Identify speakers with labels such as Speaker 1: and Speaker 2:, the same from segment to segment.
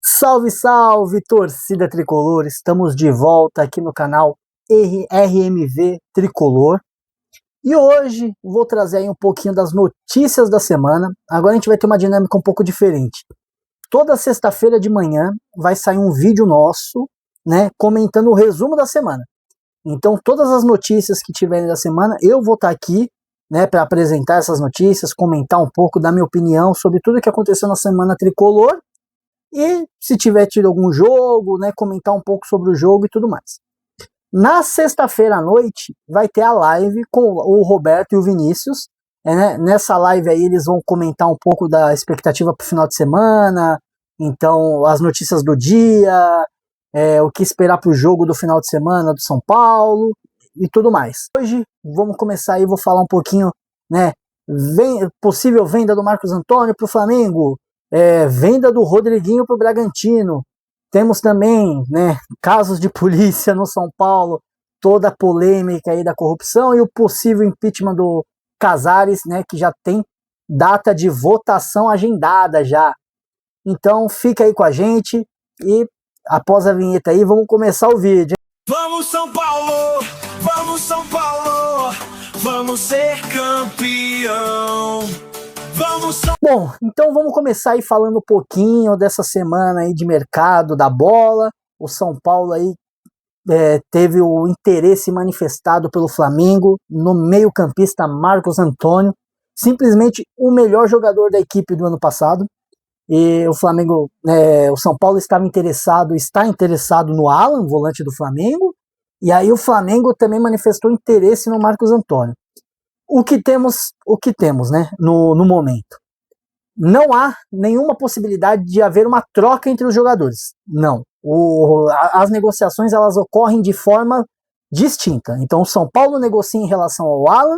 Speaker 1: Salve, salve, torcida tricolor! Estamos de volta aqui no canal RMV Tricolor. E hoje vou trazer aí um pouquinho das notícias da semana. Agora a gente vai ter uma dinâmica um pouco diferente. Toda sexta-feira de manhã vai sair um vídeo nosso, né, comentando o resumo da semana. Então todas as notícias que tiverem da semana, eu vou estar aqui, né, para apresentar essas notícias, comentar um pouco da minha opinião sobre tudo que aconteceu na semana tricolor. E se tiver tido algum jogo, né, comentar um pouco sobre o jogo e tudo mais. Na sexta-feira à noite vai ter a live com o Roberto e o Vinícius. Né? Nessa live aí eles vão comentar um pouco da expectativa para o final de semana, então as notícias do dia, o que esperar para o jogo do final de semana do São Paulo e tudo mais. Hoje vamos começar aí, vou falar um pouquinho, né, possível venda do Marcos Antônio para o Flamengo, venda do Rodriguinho para o Bragantino. Temos também, né, casos de polícia no São Paulo, toda a polêmica aí da corrupção e o possível impeachment do Casares, né, que já tem data de votação agendada já. Então fica aí com a gente e após a vinheta aí vamos começar o vídeo.
Speaker 2: Vamos São Paulo, vamos São Paulo, vamos ser campeão. Bom,
Speaker 1: então vamos começar aí falando um pouquinho dessa semana aí de mercado da bola. O São Paulo aí teve o interesse manifestado pelo Flamengo no meio-campista Marcos Antônio, simplesmente o melhor jogador da equipe do ano passado. E o Flamengo, o São Paulo está interessado no Alan, volante do Flamengo, e aí o Flamengo também manifestou interesse no Marcos Antônio. O que temos, né, no momento? Não há nenhuma possibilidade de haver uma troca entre os jogadores. Não. As negociações elas ocorrem de forma distinta. Então o São Paulo negocia em relação ao Alan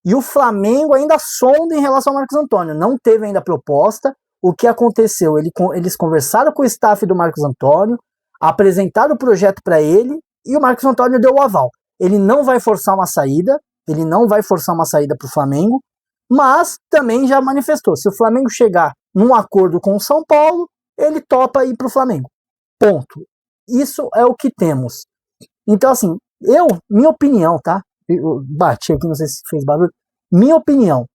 Speaker 1: e o Flamengo ainda sonda em relação ao Marcos Antônio. Não teve ainda proposta. O que aconteceu? Eles conversaram com o staff do Marcos Antônio, apresentaram o projeto para ele e o Marcos Antônio deu o aval. Ele não vai forçar uma saída. Ele não vai forçar uma saída para o Flamengo, mas também já manifestou, se o Flamengo chegar num acordo com o São Paulo, ele topa ir para o Flamengo. Ponto. Isso é o que temos. Então, assim, minha opinião, tá? Eu bati aqui, não sei se fez barulho. Minha opinião,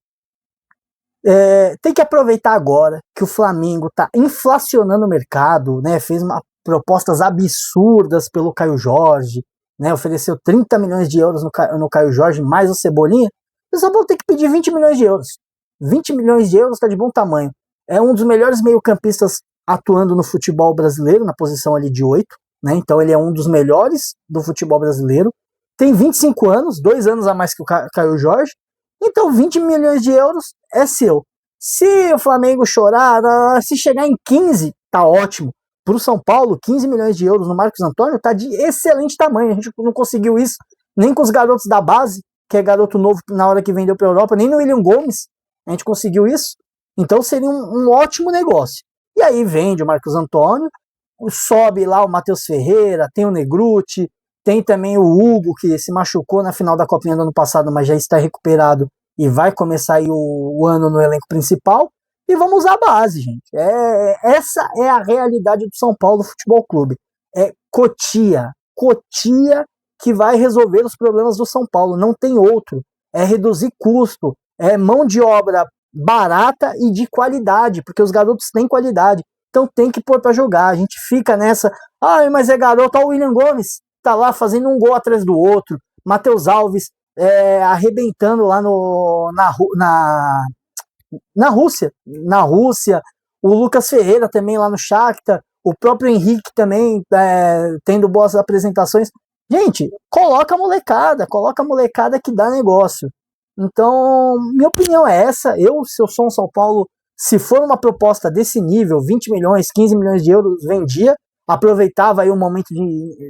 Speaker 1: tem que aproveitar agora que o Flamengo está inflacionando o mercado, né? Fez propostas absurdas pelo Caio Jorge, né, ofereceu 30 milhões de euros no Caio Jorge, mais o Cebolinha, o São Paulo tem que pedir 20 milhões de euros. 20 milhões de euros está de bom tamanho. É um dos melhores meio-campistas atuando no futebol brasileiro, na posição ali de 8, né, então ele é um dos melhores do futebol brasileiro. Tem 25 anos, 2 anos a mais que o Caio Jorge, então 20 milhões de euros é seu. Se o Flamengo chorar, se chegar em 15, tá ótimo. Para o São Paulo, 15 milhões de euros no Marcos Antônio está de excelente tamanho. A gente não conseguiu isso nem com os garotos da base, que é garoto novo na hora que vendeu para a Europa, nem no William Gomes a gente conseguiu isso. Então seria um ótimo negócio. E aí vende o Marcos Antônio, sobe lá o Matheus Ferreira, tem o Negruti, tem também o Hugo, que se machucou na final da Copinha do ano passado, mas já está recuperado e vai começar aí o ano no elenco principal. E vamos usar a base, gente. Essa é a realidade do São Paulo Futebol Clube. É Cotia que vai resolver os problemas do São Paulo. Não tem outro. É reduzir custo. É mão de obra barata e de qualidade, porque os garotos têm qualidade. Então tem que pôr para jogar. A gente fica nessa. Mas é garoto. Olha o William Gomes. Tá lá fazendo um gol atrás do outro. Matheus Alves arrebentando lá na Rússia, o Lucas Ferreira também lá no Shakhtar, o próprio Henrique também tendo boas apresentações. Gente, coloca a molecada que dá negócio. Então, minha opinião é essa. Se eu sou um São Paulo, se for uma proposta desse nível, 20 milhões, 15 milhões de euros, vendia, aproveitava aí o momento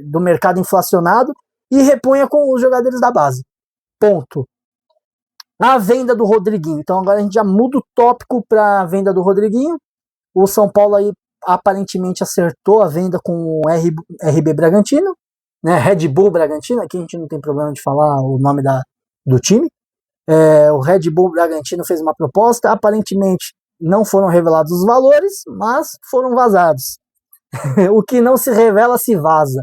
Speaker 1: do mercado inflacionado e repunha com os jogadores da base. Ponto. A venda do Rodriguinho. Então agora a gente já muda o tópico para a venda do Rodriguinho. O São Paulo aí aparentemente acertou a venda com o RB Bragantino, né? Red Bull Bragantino, aqui a gente não tem problema de falar o nome do time. O Red Bull Bragantino fez uma proposta, aparentemente não foram revelados os valores, mas foram vazados. O que não se revela se vaza.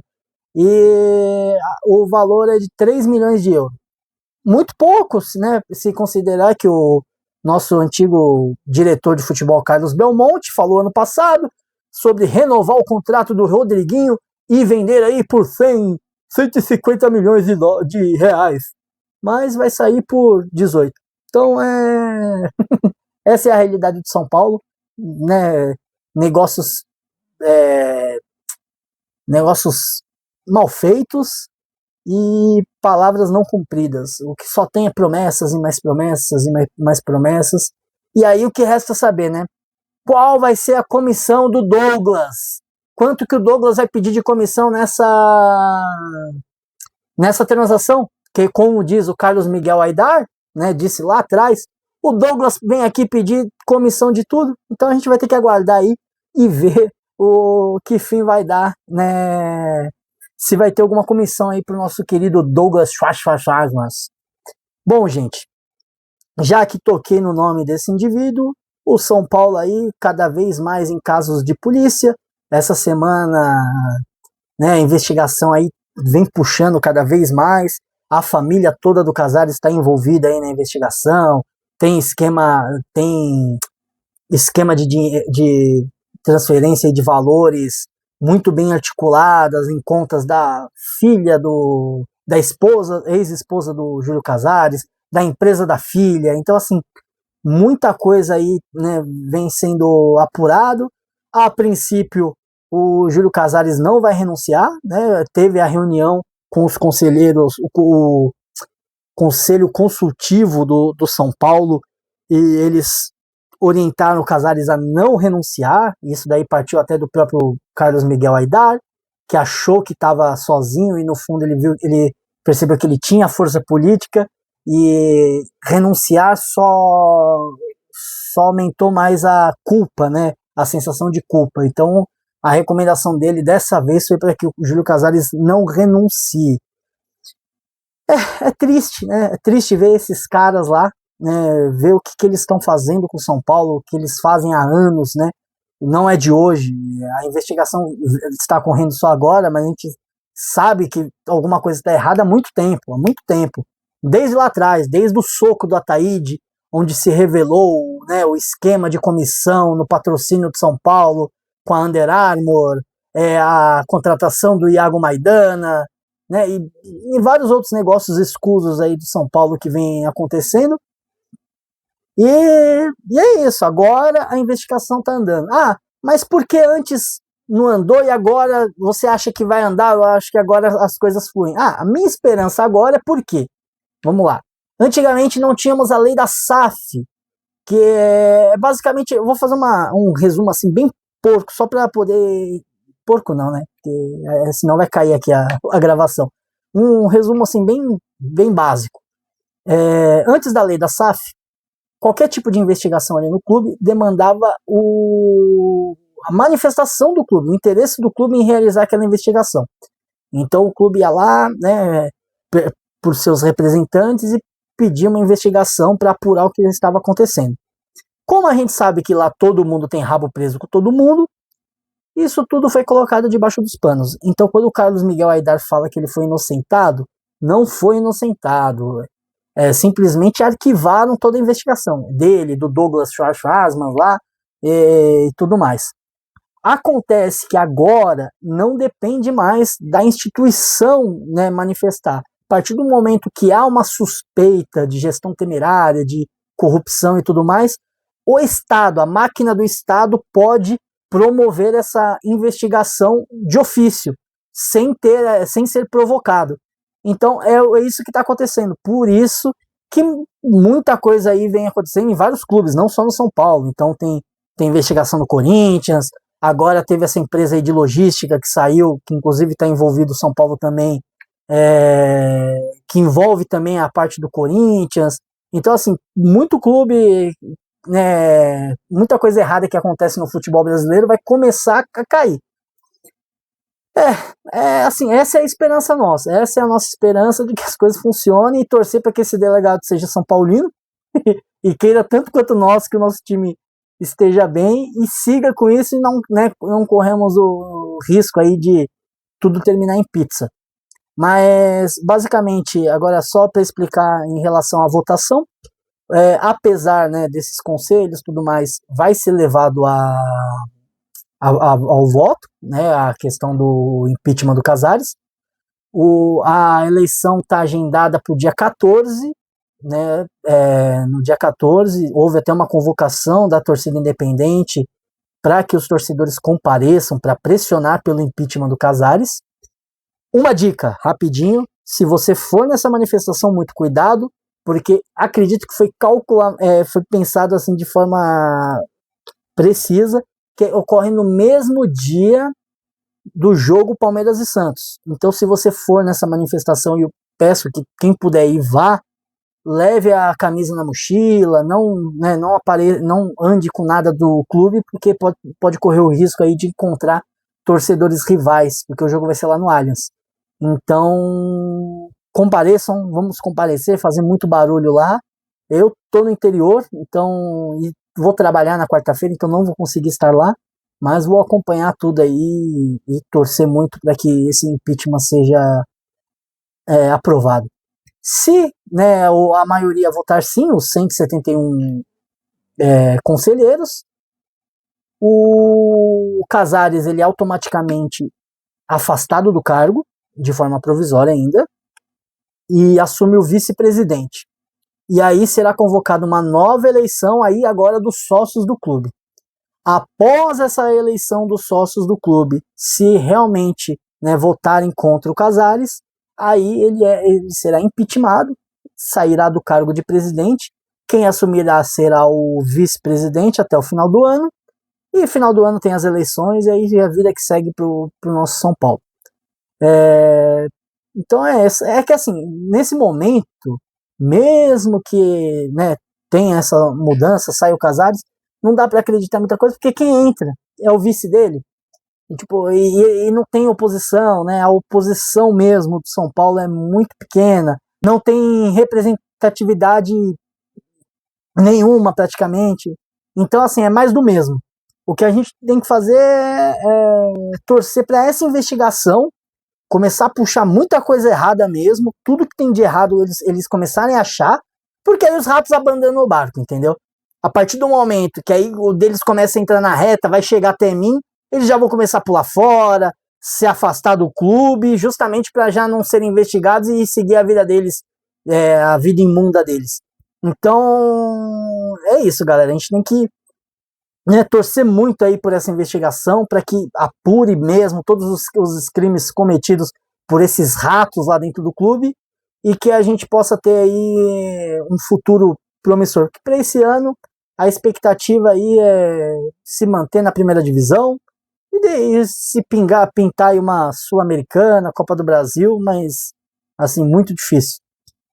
Speaker 1: E o valor é de 3 milhões de euros. Muito pouco, né, se considerar que o nosso antigo diretor de futebol, Carlos Belmonte, falou ano passado sobre renovar o contrato do Rodriguinho e vender aí por 150 milhões de reais. Mas vai sair por 18. Então, essa é a realidade de São Paulo, né? Negócios mal feitos e palavras não cumpridas. O que só tem é promessas e mais promessas e mais promessas. E aí o que resta saber, né? Qual vai ser a comissão do Douglas? Quanto que o Douglas vai pedir de comissão nessa transação? Que, como diz o Carlos Miguel Aidar, né, disse lá atrás, o Douglas vem aqui pedir comissão de tudo. Então a gente vai ter que aguardar aí e ver o que fim vai dar, né? Se vai ter alguma comissão aí para o nosso querido Douglas Schwarz. Bom, gente, já que toquei no nome desse indivíduo, o São Paulo aí cada vez mais em casos de polícia. Essa semana, né, a investigação aí vem puxando cada vez mais. A família toda do Casares está envolvida aí na investigação. Tem esquema de transferência de valores muito bem articuladas em contas da filha da esposa, ex-esposa do Júlio Casares, da empresa da filha. Então, assim, muita coisa aí, né, vem sendo apurado. A princípio, o Júlio Casares não vai renunciar, né? Teve a reunião com os conselheiros, o Conselho Consultivo do São Paulo, e eles orientaram o Casares a não renunciar. Isso daí partiu até do próprio Carlos Miguel Aidar, que achou que estava sozinho e no fundo ele percebeu que ele tinha força política, e renunciar só aumentou mais a culpa, né? A sensação de culpa. Então a recomendação dele dessa vez foi para que o Júlio Casares não renuncie. É triste, né? É triste ver esses caras lá, né, ver o que eles estão fazendo com São Paulo, o que eles fazem há anos, né? Não é de hoje. A investigação está correndo só agora, mas a gente sabe que alguma coisa está errada há muito tempo. Desde lá atrás, desde o soco do Ataíde, onde se revelou, né, o esquema de comissão no patrocínio de São Paulo com a Under Armour, a contratação do Iago Maidana, né, e vários outros negócios escusos aí do São Paulo que vem acontecendo. E é isso, agora a investigação está andando. Ah, mas por que antes não andou e agora você acha que vai andar? Eu acho que agora as coisas fluem. A minha esperança agora é por quê? Vamos lá. Antigamente não tínhamos a lei da SAF, que é basicamente, eu vou fazer um resumo assim bem porco, só para poder... Porco não, né? Porque senão vai cair aqui a gravação. Um resumo assim bem básico. Antes da lei da SAF, qualquer tipo de investigação ali no clube demandava a manifestação do clube, o interesse do clube em realizar aquela investigação. Então o clube ia lá, né, por seus representantes, e pedia uma investigação para apurar o que estava acontecendo. Como a gente sabe que lá todo mundo tem rabo preso com todo mundo, isso tudo foi colocado debaixo dos panos. Então quando o Carlos Miguel Aidar fala que ele foi inocentado, não foi inocentado. Simplesmente arquivaram toda a investigação dele, do Douglas Schwartzman lá e tudo mais. Acontece que agora não depende mais da instituição, né, manifestar. A partir do momento que há uma suspeita de gestão temerária, de corrupção e tudo mais, o Estado, a máquina do Estado pode promover essa investigação de ofício, sem ser provocado. Então é isso que está acontecendo. Por isso que muita coisa aí vem acontecendo em vários clubes, não só no São Paulo. Então tem investigação no Corinthians, agora teve essa empresa aí de logística que saiu, que inclusive está envolvido o São Paulo também, que envolve também a parte do Corinthians. Então, assim, muito clube, né, muita coisa errada que acontece no futebol brasileiro vai começar a cair. Assim, essa é a esperança nossa, essa é a nossa esperança de que as coisas funcionem, e torcer para que esse delegado seja São Paulino e queira tanto quanto nós que o nosso time esteja bem e siga com isso, e não corremos risco aí de tudo terminar em pizza. Mas, basicamente, agora só para explicar em relação à votação, apesar, né, desses conselhos e tudo mais, vai ser levado ao voto, né, a questão do impeachment do Casares. A eleição está agendada para o dia 14, né, no dia 14, houve até uma convocação da torcida independente para que os torcedores compareçam para pressionar pelo impeachment do Casares. Uma dica, rapidinho, se você for nessa manifestação, muito cuidado, porque acredito que foi pensado assim de forma precisa, que ocorre no mesmo dia do jogo Palmeiras e Santos. Então, se você for nessa manifestação, e eu peço que quem puder ir, vá, leve a camisa na mochila, não ande com nada do clube, porque pode correr o risco aí de encontrar torcedores rivais, porque o jogo vai ser lá no Allianz. Então, compareçam, vamos comparecer, fazer muito barulho lá. Eu tô no interior, então vou trabalhar na quarta-feira, então não vou conseguir estar lá, mas vou acompanhar tudo aí e torcer muito para que esse impeachment seja aprovado. Se, né, a maioria votar sim, os 171 conselheiros, o Casares ele é automaticamente afastado do cargo, de forma provisória ainda, e assume o vice-presidente. E aí será convocada uma nova eleição aí agora dos sócios do clube. Após essa eleição dos sócios do clube, se realmente, né, votarem contra o Casares, aí ele será impeachmentado, sairá do cargo de presidente. Quem assumirá será o vice-presidente até o final do ano. E no final do ano tem as eleições, e aí a vida que segue para o nosso São Paulo. Então é que assim, nesse momento, mesmo que, né, tenha essa mudança, saia o Casares, não dá para acreditar muita coisa, porque quem entra é o vice dele. E não tem oposição, né? A oposição mesmo do São Paulo é muito pequena, não tem representatividade nenhuma praticamente. Então, assim, é mais do mesmo. O que a gente tem que fazer é torcer para essa investigação começar a puxar muita coisa errada mesmo, tudo que tem de errado eles começarem a achar, porque aí os ratos abandonam o barco, entendeu? A partir do momento que aí o deles começa a entrar na reta, vai chegar até mim, eles já vão começar a pular fora, se afastar do clube, justamente para já não serem investigados e seguir a vida deles, a vida imunda deles. Então, é isso, galera. A gente tem que, né, torcer muito aí por essa investigação, para que apure mesmo todos os crimes cometidos por esses ratos lá dentro do clube, e que a gente possa ter aí um futuro promissor. Que para esse ano a expectativa aí é se manter na primeira divisão e se pintar aí uma Sul-Americana, Copa do Brasil, mas assim, muito difícil.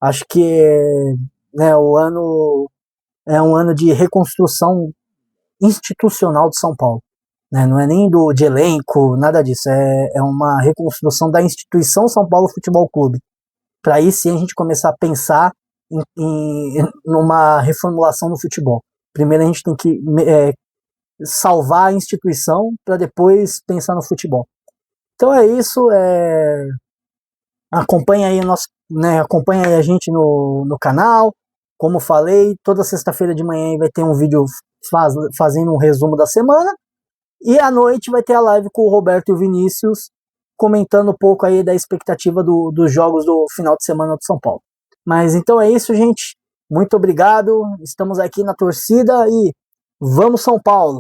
Speaker 1: Acho que, né, o ano é um ano de reconstrução institucional de São Paulo, né? Não é nem de elenco, nada disso, é uma reconstrução da instituição São Paulo Futebol Clube, para aí sim a gente começar a pensar numa reformulação no futebol. Primeiro a gente tem que salvar a instituição para depois pensar no futebol. Então é isso, acompanha aí acompanha aí a gente no canal. Como falei, toda sexta-feira de manhã vai ter um vídeo fazendo um resumo da semana, e à noite vai ter a live com o Roberto e o Vinícius comentando um pouco aí da expectativa dos jogos do final de semana do São Paulo. Mas então é isso, gente. Muito obrigado. Estamos aqui na torcida e vamos São Paulo!